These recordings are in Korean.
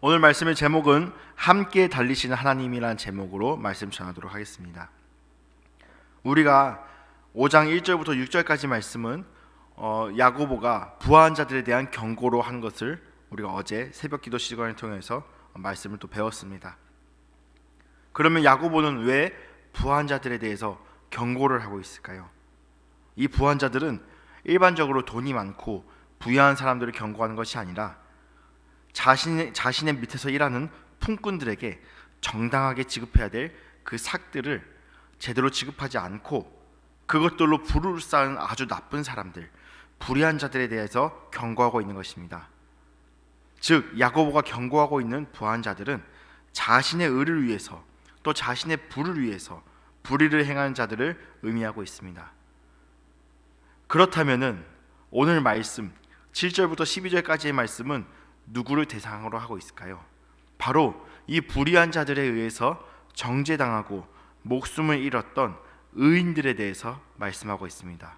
오늘 말씀의 제목은 함께 달리시는 하나님이라는 제목으로 말씀 전하도록 하겠습니다. 우리가 5장 1절부터 6절까지 말씀은 야고보가 부한 자들에 대한 경고로 한 것을 우리가 어제 새벽기도 시간을 통해서 말씀을 또 배웠습니다. 그러면 야고보는 왜 부한 자들에 대해서 경고를 하고 있을까요? 이 부한 자들은 일반적으로 돈이 많고 부유한 사람들을 경고하는 것이 아니라 자신의 밑에서 일하는 품꾼들에게 정당하게 지급해야 될 그 삭들을 제대로 지급하지 않고 그것들로 부를 쌓은 아주 나쁜 사람들, 불의한 자들에 대해서 경고하고 있는 것입니다. 즉 야고보가 경고하고 있는 부한 자들은 자신의 의를 위해서 또 자신의 부를 위해서 불의를 행하는 자들을 의미하고 있습니다. 그렇다면은 오늘 말씀 7절부터 12절까지의 말씀은 누구를 대상으로 하고 있을까요? 바로 이 불의한 자들에 의해서 정죄당하고 목숨을 잃었던 의인들에 대해서 말씀하고 있습니다.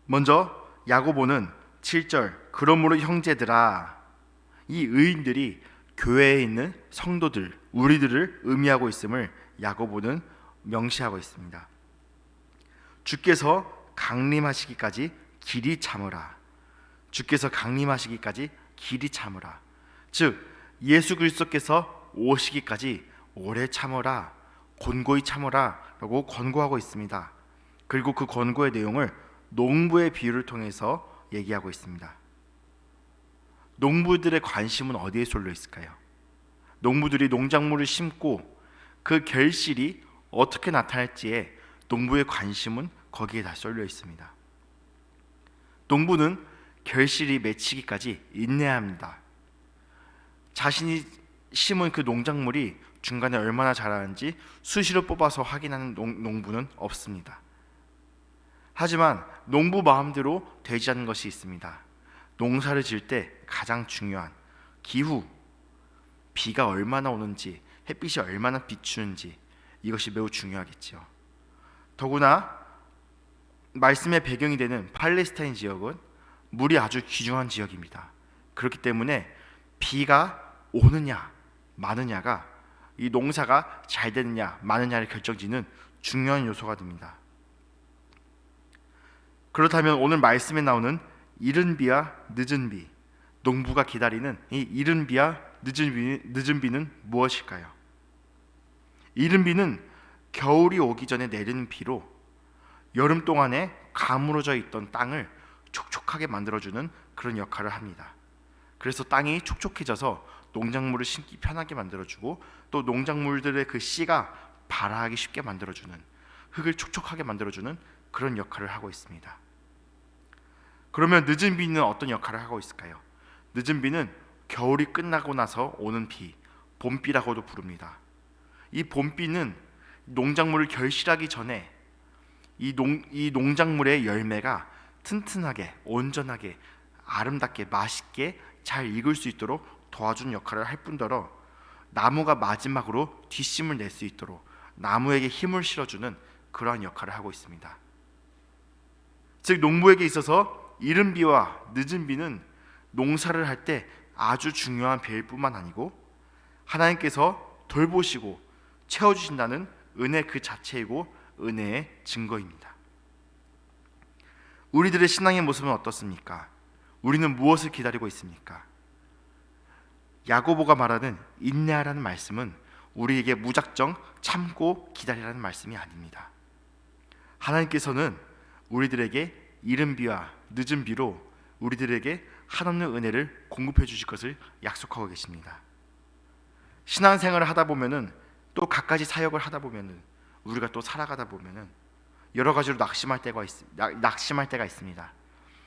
먼저 야고보는 7절 그러므로 형제들아, 이 의인들이 교회에 있는 성도들, 우리들을 의미하고 있음을 야고보는 명시하고 있습니다. 주께서 강림하시기까지 길이 참으라. 주께서 강림하시기까지 길이 참으라. 즉 예수 그리스도께서 오시기까지 오래 참으라, 곤고히 참으라 라고 권고하고 있습니다. 그리고 그 권고의 내용을 농부의 비유를 통해서 얘기하고 있습니다. 농부들의 관심은 어디에 쏠려 있을까요? 농부들이 농작물을 심고 그 결실이 어떻게 나타날지에 농부의 관심은 거기에 다 쏠려 있습니다. 농부는 결실이 맺히기까지 인내합니다. 자신이 심은 그 농작물이 중간에 얼마나 자라는지 수시로 뽑아서 확인하는 농부는 없습니다. 하지만 농부 마음대로 되지 않는 것이 있습니다. 농사를 지을 때 가장 중요한 기후, 비가 얼마나 오는지, 햇빛이 얼마나 비추는지, 이것이 매우 중요하겠죠. 더구나 말씀의 배경이 되는 팔레스타인 지역은 물이 아주 귀중한 지역입니다. 그렇기 때문에 비가 오느냐 많으냐가 이 농사가 잘 되느냐 많으냐를 결정짓는 중요한 요소가 됩니다. 그렇다면 오늘 말씀에 나오는 이른 비와 늦은 비, 농부가 기다리는 이 이른 비와 늦은 비는 무엇일까요? 이른 비는 겨울이 오기 전에 내리는 비로 여름 동안에 가물어져 있던 땅을 촉촉하게 만들어주는 그런 역할을 합니다. 그래서 땅이 촉촉해져서 농작물을 심기 편하게 만들어주고 또 농작물들의 그 씨가 발아하기 쉽게 만들어주는, 흙을 촉촉하게 만들어주는 그런 역할을 하고 있습니다. 그러면 늦은 비는 어떤 역할을 하고 있을까요? 늦은 비는 겨울이 끝나고 나서 오는 비, 봄비라고도 부릅니다. 이 봄비는 농작물을 결실하기 전에 이 농작물의 열매가 튼튼하게, 온전하게, 아름답게, 맛있게 잘 익을 수 있도록 도와주는 역할을 할 뿐더러 나무가 마지막으로 뒷심을 낼 수 있도록 나무에게 힘을 실어주는 그러한 역할을 하고 있습니다. 즉 농부에게 있어서 이른 비와 늦은 비는 농사를 할 때 아주 중요한 비일 뿐만 아니고 하나님께서 돌보시고 채워주신다는 은혜 그 자체이고 은혜의 증거입니다. 우리들의 신앙의 모습은 어떻습니까? 우리는 무엇을 기다리고 있습니까? 야고보가 말하는 인내하라는 말씀은 우리에게 무작정 참고 기다리라는 말씀이 아닙니다. 하나님께서는 우리들에게 이른 비와 늦은 비로 우리들에게 한없는 은혜를 공급해 주실 것을 약속하고 계십니다. 신앙생활을 하다 보면은 또 갖가지 사역을 하다 보면은 우리가 또 살아가다 보면은 여러 가지로 낙심할 때가 있습니다.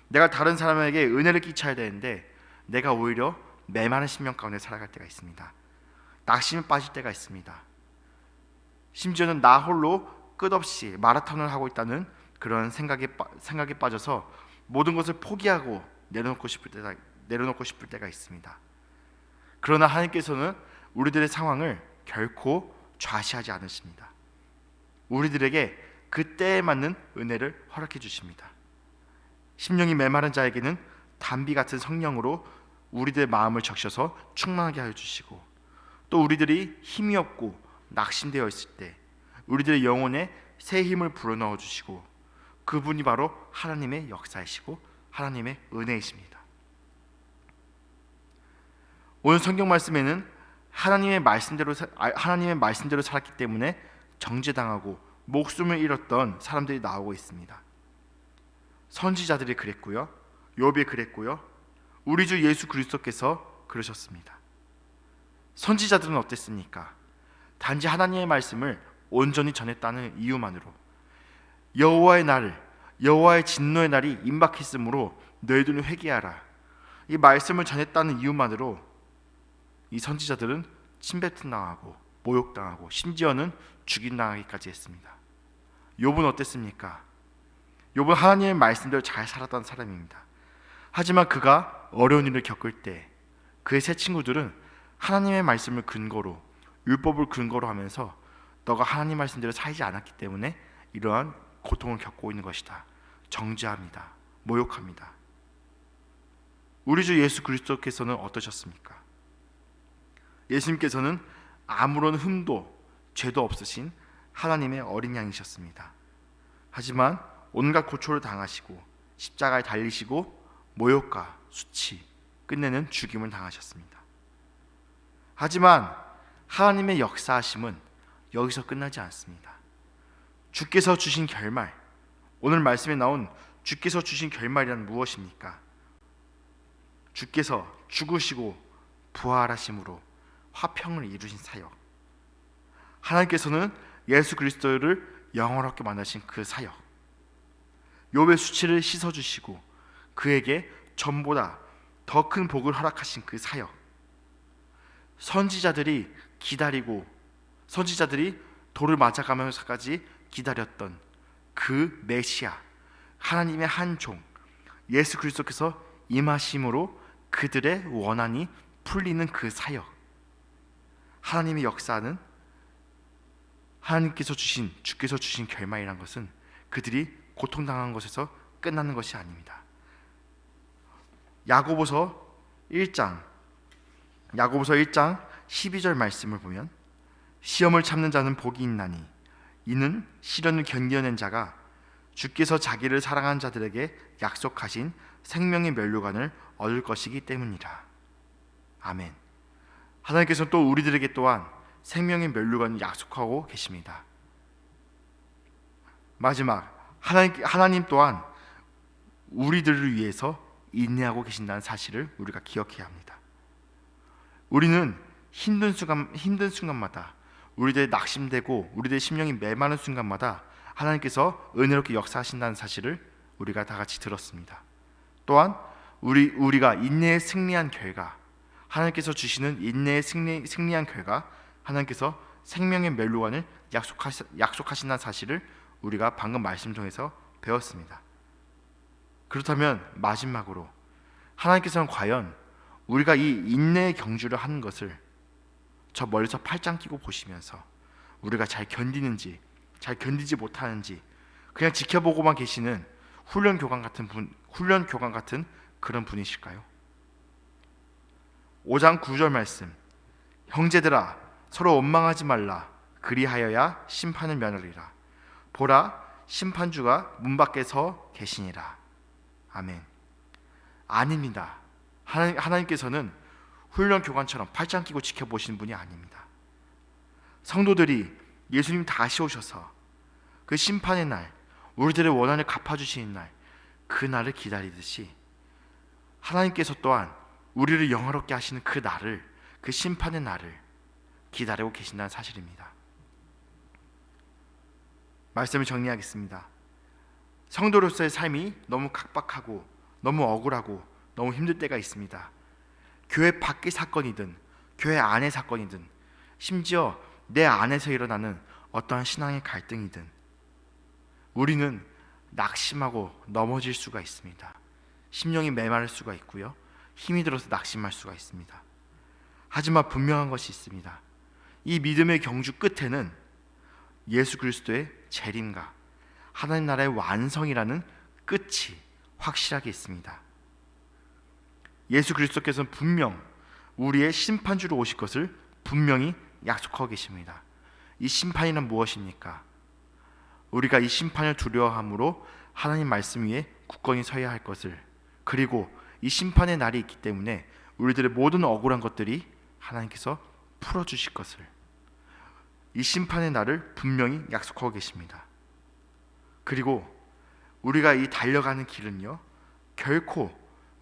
내가 다른 사람에게 은혜를 끼쳐야 되는데 내가 오히려 메마른 심령 가운데 살아갈 때가 있습니다. 낙심에 빠질 때가 있습니다. 심지어는 나 홀로 끝없이 마라톤을 하고 있다는 그런 생각에 빠져서 모든 것을 포기하고 내려놓고 싶을 때가 있습니다. 그러나 하나님께서는 우리들의 상황을 결코 좌시하지 않으십니다. 우리들에게 그때에 맞는 은혜를 허락해 주십니다. 심령이 메마른 자에게는 단비 같은 성령으로 우리들의 마음을 적셔서 충만하게 하여 주시고, 또 우리들이 힘이 없고 낙심되어 있을 때 우리들의 영혼에 새 힘을 불어넣어 주시고, 그분이 바로 하나님의 역사이시고 하나님의 은혜이십니다. 오늘 성경 말씀에는 하나님의 말씀대로 살았기 때문에 정죄당하고 목숨을 잃었던 사람들이 나오고 있습니다. 선지자들이 그랬고요, 욥이 그랬고요, 우리 주 예수 그리스도께서 그러셨습니다. 선지자들은 어땠습니까? 단지 하나님의 말씀을 온전히 전했다는 이유만으로, 여호와의 진노의 날이 임박했으므로 너희들은 회개하라, 이 말씀을 전했다는 이유만으로 이 선지자들은 침뱉음당하고 모욕당하고 심지어는 죽임당하기까지 했습니다. 욥은 어땠습니까? 욥은 하나님의 말씀대로 잘 살았던 사람입니다. 하지만 그가 어려운 일을 겪을 때 그의 세 친구들은 하나님의 말씀을 근거로, 율법을 근거로 하면서 너가 하나님 말씀대로 살지 않았기 때문에 이러한 고통을 겪고 있는 것이다, 정죄합니다, 모욕합니다. 우리 주 예수 그리스도께서는 어떠셨습니까? 예수님께서는 아무런 흠도 죄도 없으신 하나님의 어린 양이셨습니다. 하지만 온갖 고초를 당하시고 십자가에 달리시고 모욕과 수치, 끝내는 죽임을 당하셨습니다. 하지만 하나님의 역사하심은 여기서 끝나지 않습니다. 주께서 주신 결말, 오늘 말씀에 나온 주께서 주신 결말이란 무엇입니까? 주께서 죽으시고 부활하심으로 화평을 이루신 사역, 하나님께서는 예수 그리스도를 영원하게 만나신 그 사역, 욥의 수치를 씻어주시고 그에게 전보다 더 큰 복을 허락하신 그 사역, 선지자들이 돌을 맞아가면서까지 기다렸던 그 메시아, 하나님의 한 종 예수 그리스도께서 임하심으로 그들의 원한이 풀리는 그 사역, 하나님의 역사는 주께서 주신 결말이란 것은 그들이 고통당한 것에서 끝나는 것이 아닙니다. 야고보서 1장 12절 말씀을 보면, 시험을 참는 자는 복이 있나니 이는 시련을 견뎌낸 자가 주께서 자기를 사랑한 자들에게 약속하신 생명의 면류관을 얻을 것이기 때문이라. 아멘. 하나님께서 또 우리들에게 또한 생명의 면류관을 약속하고 계십니다. 마지막, 하나님 또한 우리들을 위해서 인내하고 계신다는 사실을 우리가 기억해야 합니다. 우리는 힘든 순간마다, 우리들의 낙심되고 우리들의 심령이 메마른 순간마다 하나님께서 은혜롭게 역사하신다는 사실을 우리가 다 같이 들었습니다. 또한 우리가 인내에 승리한 결과, 하나님께서 주시는 인내에 승리한 결과 하나님께서 생명의 멸류관을 약속하신다는 사실을 우리가 방금 말씀 통해서 배웠습니다. 그렇다면 마지막으로, 하나님께서는 과연 우리가 이 인내의 경주를 하는 것을 저 멀리서 팔짱 끼고 보시면서 우리가 잘 견디는지 잘 견디지 못하는지 그냥 지켜보고만 계시는 훈련 교관 같은 그런 분이실까요? 5장 9절 말씀, 형제들아 서로 원망하지 말라, 그리하여야 심판을 면하리라. 보라, 심판주가 문 밖에 서 계시니라. 아멘. 아닙니다. 하나님께서는 훈련 교관처럼 팔짱 끼고 지켜보시는 분이 아닙니다. 성도들이 예수님 다시 오셔서 그 심판의 날, 우리들의 원한을 갚아주시는 날, 그 날을 기다리듯이 하나님께서 또한 우리를 영화롭게 하시는 그 날을, 그 심판의 날을 기다리고 계신다는 사실입니다. 말씀을 정리하겠습니다. 성도로서의 삶이 너무 각박하고 너무 억울하고 너무 힘들 때가 있습니다. 교회 밖의 사건이든 교회 안의 사건이든 심지어 내 안에서 일어나는 어떠한 신앙의 갈등이든 우리는 낙심하고 넘어질 수가 있습니다. 심령이 메마를 수가 있고요, 힘이 들어서 낙심할 수가 있습니다. 하지만 분명한 것이 있습니다. 이 믿음의 경주 끝에는 예수 그리스도의 재림과 하나님 나라의 완성이라는 끝이 확실하게 있습니다. 예수 그리스도께서는 분명 우리의 심판주로 오실 것을 분명히 약속하고 계십니다. 이 심판이란 무엇입니까? 우리가 이 심판을 두려워함으로 하나님 말씀 위에 굳건히 서야 할 것을, 그리고 이 심판의 날이 있기 때문에 우리들의 모든 억울한 것들이 하나님께서 풀어주실 것을, 이 심판의 날을 분명히 약속하고 계십니다. 그리고 우리가 이 달려가는 길은요, 결코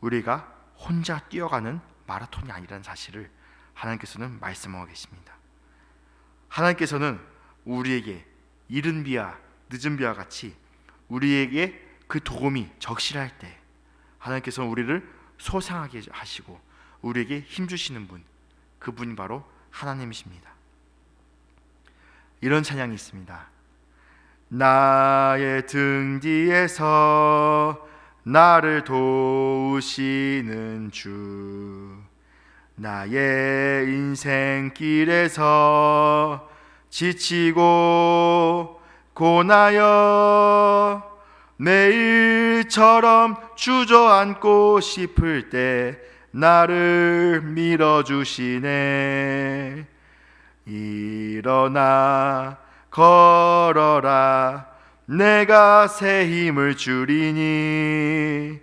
우리가 혼자 뛰어가는 마라톤이 아니라는 사실을 하나님께서는 말씀하고 계십니다. 하나님께서는 우리에게 이른 비와 늦은 비와 같이 우리에게 그 도움이 적실할 때 하나님께서는 우리를 소생하게 하시고 우리에게 힘주시는 분, 그분이 바로 하나님이십니다. 이런 찬양이 있습니다. 나의 등 뒤에서 나를 도우시는 주, 나의 인생길에서 지치고 고나여 매일처럼 주저앉고 싶을 때 나를 밀어주시네. 일어나 걸어라, 내가 새 힘을 주리니.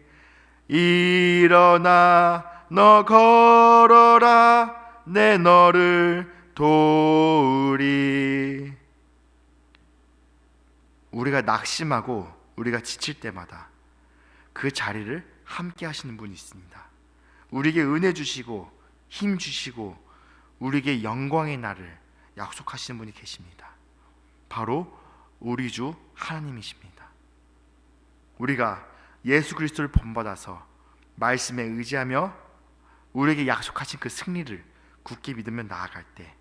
일어나 너 걸어라, 내 너를 도우리. 우리가 낙심하고 우리가 지칠 때마다 그 자리를 함께 하시는 분이 있습니다. 우리에게 은혜 주시고 힘 주시고 우리에게 영광의 날을 약속하시는 분이 계십니다. 바로 우리 주 하나님이십니다. 우리가 예수 그리스도를 본받아서 말씀에 의지하며 우리에게 약속하신 그 승리를 굳게 믿으며 나아갈 때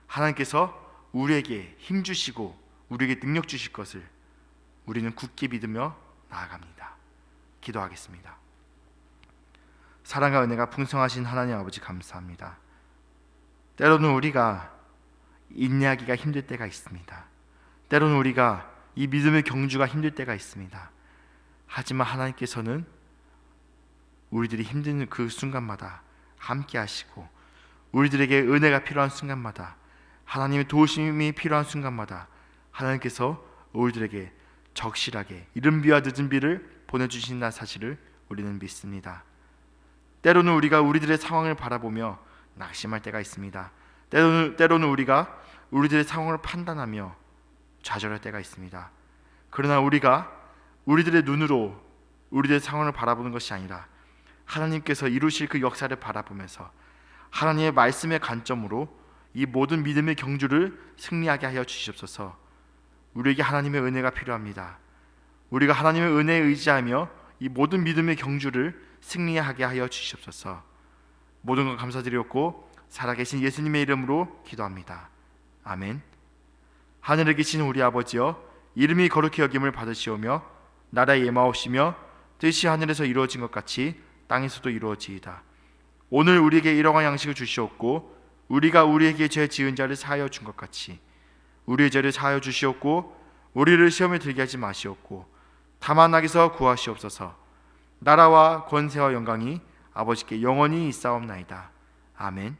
하나님께서 우리에게 힘 주시고 우리에게 능력 주실 것을 우리는 굳게 믿으며 나아갑니다. 기도하겠습니다. 사랑과 은혜가 풍성하신 하나님 아버지, 감사합니다. 때로는 우리가 인내하기가 힘들 때가 있습니다. 때로는 우리가 이 믿음의 경주가 힘들 때가 있습니다. 하지만 하나님께서는 우리들이 힘든 그 순간마다 함께 하시고 우리들에게 은혜가 필요한 순간마다, 하나님의 도우심이 필요한 순간마다 하나님께서 우리들에게 적실하게 이른 비와 늦은 비를 보내주신다는 사실을 우리는 믿습니다. 때로는 우리가 우리들의 상황을 바라보며 낙심할 때가 있습니다. 때로는 우리가 우리들의 상황을 판단하며 좌절할 때가 있습니다. 그러나 우리가 우리들의 눈으로 우리들의 상황을 바라보는 것이 아니라 하나님께서 이루실 그 역사를 바라보면서 하나님의 말씀의 관점으로 이 모든 믿음의 경주를 승리하게 하여 주시옵소서. 우리에게 하나님의 은혜가 필요합니다. 우리가 하나님의 은혜에 의지하며 이 모든 믿음의 경주를 승리하게 하여 주시옵소서. 모든 것 감사드리옵고 살아계신 예수님의 이름으로 기도합니다. 아멘. 하늘에 계신 우리 아버지여, 이름이 거룩히 여김을 받으시오며 나라의 예마옵시며 뜻이 하늘에서 이루어진 것 같이 땅에서도 이루어지이다. 오늘 우리에게 일용할 양식을 주시옵고 우리가 우리에게 죄 지은 자를 사하여 준 것 같이 우리의 죄를 사하여 주시옵고 우리를 시험에 들게 하지 마시옵고 다만 악에서 구하시옵소서. 나라와 권세와 영광이 아버지께 영원히 있사옵나이다. 아멘.